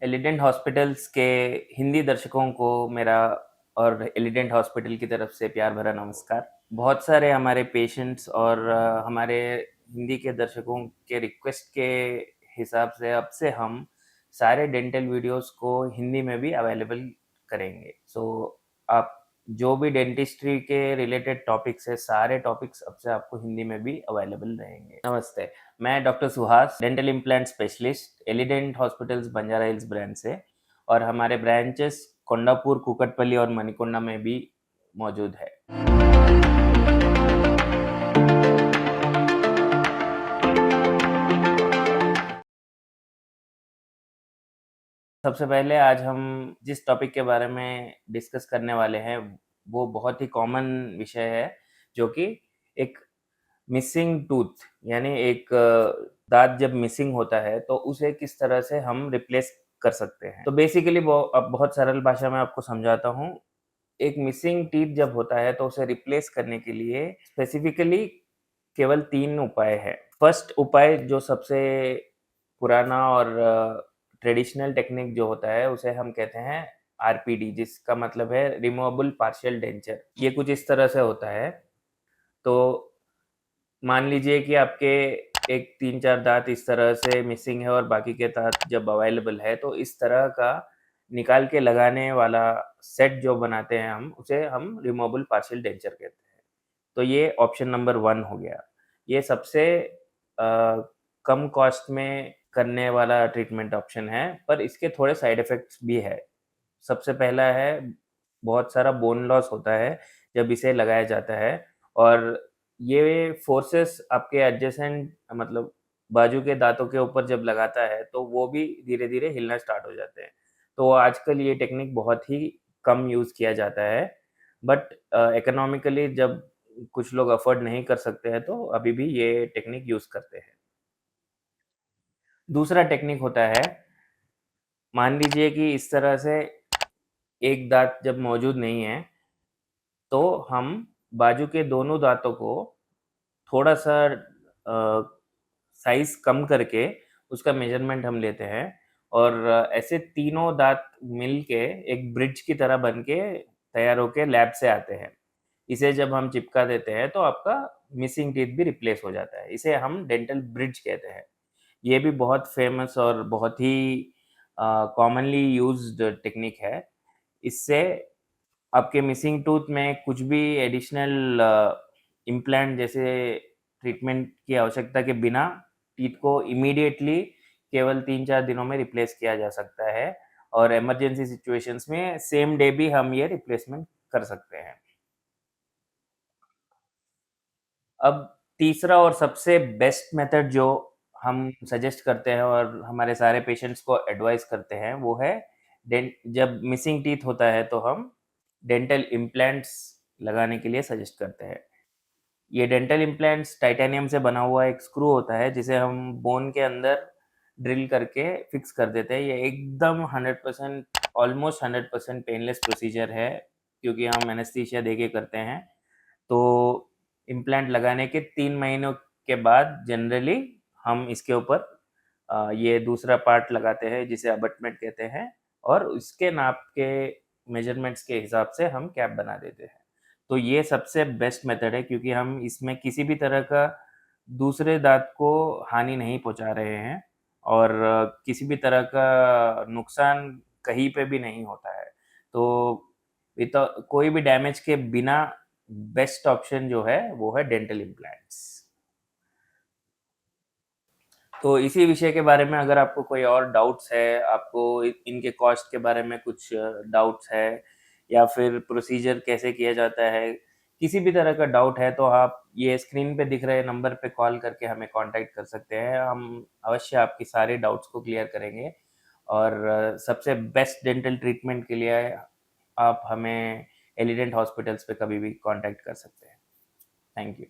एलिडेंट hospitals के हिंदी दर्शकों को मेरा और एलिडेंट हॉस्पिटल की तरफ से प्यार भरा नमस्कार। बहुत सारे हमारे पेशेंट्स और हमारे हिंदी के दर्शकों के रिक्वेस्ट के हिसाब से अब से हम सारे डेंटल वीडियोस को हिंदी में भी अवेलेबल करेंगे। आप जो भी डेंटिस्ट्री के रिलेटेड टॉपिक्स है, सारे टॉपिक्स अब से आपको हिंदी में भी अवेलेबल रहेंगे। नमस्ते, मैं doctor Suhas, dental implant specialist, Elident hospitals Banjara Hills branch से, और हमारे ब्रांचेस कोंडापुर, कुकटपल्ली और मणिकोंडा में भी मौजूद है। सबसे पहले आज हम जिस टॉपिक के बारे में डिस्कस करने वाले हैं वो बहुत ही कॉमन विषय है, जो कि एक मिसिंग टूथ, यानी एक दांत जब मिसिंग होता है तो उसे किस तरह से हम रिप्लेस कर सकते हैं। तो बेसिकली वो अब बहुत सरल भाषा में आपको समझाता हूँ। एक मिसिंग टीथ जब होता है तो उसे रिप्लेस करने के लिए स्पेसिफिकली केवल 3 उपाय है। फर्स्ट उपाय जो सबसे पुराना और ट्रेडिशनल टेक्निक जो होता है उसे हम कहते हैं आरपीडी, जिसका मतलब है रिमूवेबल पार्शियल डेंचर। ये कुछ इस तरह से होता है। तो मान लीजिए कि आपके एक 3-4 दांत इस तरह से मिसिंग है और बाकी के दांत जब अवेलेबल है, तो इस तरह का निकाल के लगाने वाला सेट जो बनाते हैं हम, उसे हम रिमूवेबल पार्शियल डेंचर कहते हैं। तो ये ऑप्शन नंबर 1 हो गया। ये सबसे कम कॉस्ट में करने वाला ट्रीटमेंट ऑप्शन है, पर इसके थोड़े साइड इफ़ेक्ट्स भी है। सबसे पहला है, बहुत सारा बोन लॉस होता है जब इसे लगाया जाता है, और ये फोर्सेस आपके एडजेसेंट मतलब बाजू के दांतों के ऊपर जब लगाता है तो वो भी धीरे-धीरे हिलना स्टार्ट हो जाते हैं। तो आजकल ये टेक्निक बहुत ही कम यूज़ किया जाता है, बट इकोनॉमिकली जब कुछ लोग अफोर्ड नहीं कर सकते हैं तो अभी भी ये टेक्निक यूज़ करते हैं। दूसरा टेक्निक होता है, मान लीजिए कि इस तरह से एक दाँत जब मौजूद नहीं है, तो हम बाजू के दोनों दाँतों को थोड़ा-सा साइज़ कम करके उसका मेज़रमेंट हम लेते हैं, और ऐसे तीनों दाँत मिल के एक ब्रिज की तरह बन के तैयार होके लैब से आते हैं। इसे जब हम चिपका देते हैं तो आपका मिसिंग टीथ भी रिप्लेस हो जाता है। इसे हम डेंटल ब्रिज कहते हैं। ये भी बहुत फ़ेमस और बहुत ही कॉमनली यूज़्ड टेक्निक है। इससे आपके मिसिंग टूथ में कुछ भी एडिशनल इम्प्लांट जैसे ट्रीटमेंट की आवश्यकता के बिना टीथ को इमीडिएटली केवल 3-4 दिनों में रिप्लेस किया जा सकता है, और इमरजेंसी सिचुएशंस में सेम डे भी हम ये रिप्लेसमेंट कर सकते हैं। अब तीसरा और सबसे बेस्ट मेथड जो हम सजेस्ट करते हैं और हमारे सारे पेशेंट्स को एडवाइस करते हैं, वो है जब मिसिंग टीथ होता है तो हम डेंटल इम्प्लांट्स लगाने के लिए सजेस्ट करते हैं। ये डेंटल इम्प्लांट्स टाइटेनियम से बना हुआ एक स्क्रू होता है, जिसे हम बोन के अंदर ड्रिल करके फिक्स कर देते हैं। ये एकदम 100% ऑलमोस्ट 100% पेनलेस प्रोसीजर है, क्योंकि हम एनेस्थीसिया देके करते हैं। तो इम्प्लांट लगाने के 3 महीनों के बाद जनरली हम इसके ऊपर ये दूसरा पार्ट लगाते हैं, जिसे अबटमेंट कहते हैं, और इसके नाप के मेजरमेंट्स के हिसाब से हम कैप बना देते हैं। तो ये सबसे बेस्ट मेथड है, क्योंकि हम इसमें किसी भी तरह का दूसरे दांत को हानि नहीं पहुंचा रहे हैं, और किसी भी तरह का नुकसान कहीं पे भी नहीं होता है। तो कोई भी डैमेज के बिना बेस्ट ऑप्शन जो है वो है डेंटल इम्प्लांट्स। तो इसी विषय के बारे में अगर आपको कोई और डाउट्स है, आपको इनके कॉस्ट के बारे में कुछ डाउट्स है, या फिर प्रोसीजर कैसे किया जाता है, किसी भी तरह का डाउट है, तो आप ये स्क्रीन पे दिख रहे नंबर पे कॉल करके हमें कांटेक्ट कर सकते हैं। हम अवश्य आपकी सारे डाउट्स को क्लियर करेंगे, और सबसे बेस्ट डेंटल ट्रीटमेंट के लिए आप हमें एलिडेंट हॉस्पिटल्स पे कभी भी कांटेक्ट कर सकते हैं। Thank you.